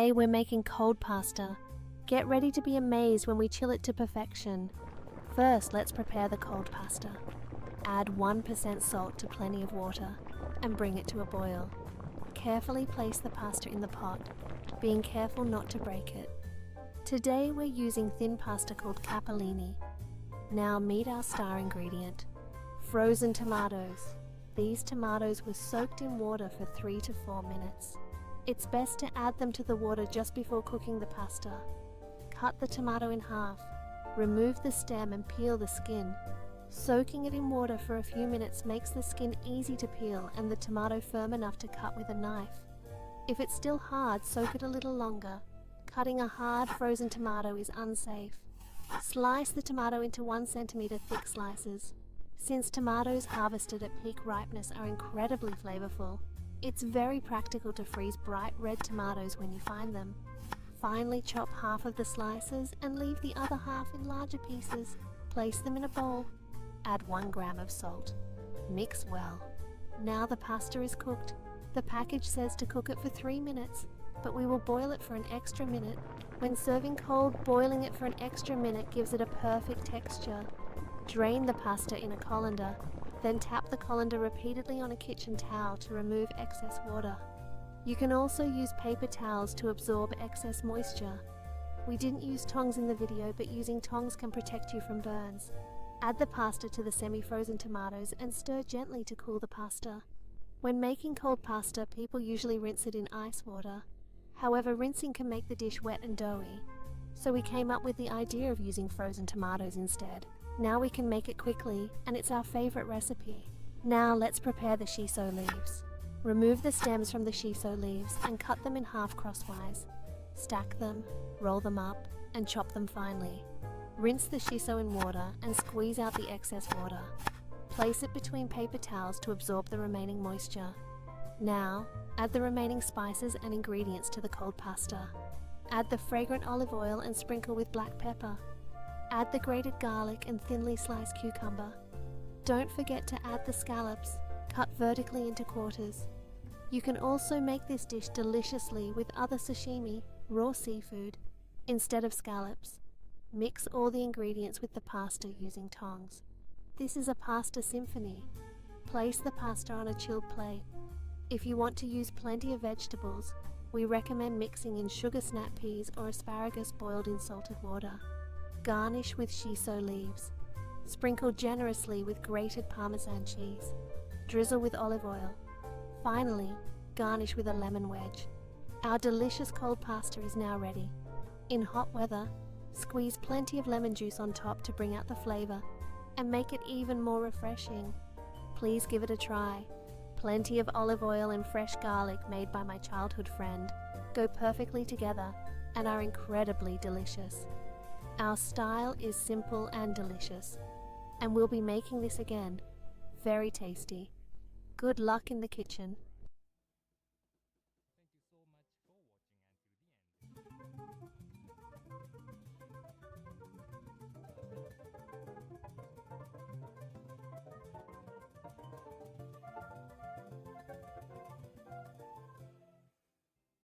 Today we're making cold pasta. Get ready to be amazed when we chill it to perfection. First, let's prepare the cold pasta. Add 1% salt to plenty of water and bring it to a boil. Carefully place the pasta in the pot, being careful not to break it. Today we're using thin pasta called capellini. Now meet our star ingredient, frozen tomatoes. These tomatoes were soaked in water for 3 to 4 minutes. It's best to add them to the water just before cooking the pasta. Cut the tomato in half, remove the stem and peel the skin. Soaking it in water for a few minutes makes the skin easy to peel and the tomato firm enough to cut with a knife. If it's still hard, soak it a little longer. Cutting a hard frozen tomato is unsafe. Slice the tomato into 1 centimeter thick slices. Since tomatoes harvested at peak ripeness are incredibly flavorful, it's very practical to freeze bright red tomatoes when you find them. Finely chop half of the slices and leave the other half in larger pieces. Place them in a bowl. Add 1 gram of salt. Mix well. Now the pasta is cooked. The package says to cook it for 3 minutes, but we will boil it for an extra minute. When serving cold, boiling it for an extra minute gives it a perfect texture. Drain the pasta in a colander, then tap the colander repeatedly on a kitchen towel to remove excess water. You can also use paper towels to absorb excess moisture. We didn't use tongs in the video, but using tongs can protect you from burns. Add the pasta to the semi-frozen tomatoes and stir gently to cool the pasta. When making cold pasta, people usually rinse it in ice water. However, rinsing can make the dish wet and doughy. So we came up with the idea of using frozen tomatoes instead. Now we can make it quickly, and it's our favorite recipe. Now let's prepare the shiso leaves. Remove the stems from the shiso leaves and cut them in half crosswise. Stack them, roll them up, and chop them finely. Rinse the shiso in water and squeeze out the excess water. Place it between paper towels to absorb the remaining moisture. Now, add the remaining spices and ingredients to the cold pasta. Add the fragrant olive oil and sprinkle with black pepper. Add the grated garlic and thinly sliced cucumber. Don't forget to add the scallops, cut vertically into quarters. You can also make this dish deliciously with other sashimi, raw seafood, instead of scallops. Mix all the ingredients with the pasta using tongs. This is a pasta symphony. Place the pasta on a chilled plate. If you want to use plenty of vegetables, we recommend mixing in sugar snap peas or asparagus boiled in salted water. Garnish with shiso leaves. Sprinkle generously with grated Parmesan cheese. Drizzle with olive oil. Finally, garnish with a lemon wedge. Our delicious cold pasta is now ready. In hot weather, squeeze plenty of lemon juice on top to bring out the flavor and make it even more refreshing. Please give it a try. Plenty of olive oil and fresh garlic made by my childhood friend go perfectly together and are incredibly delicious. Our style is simple and delicious, and we'll be making this again. Very tasty. Good luck in the kitchen.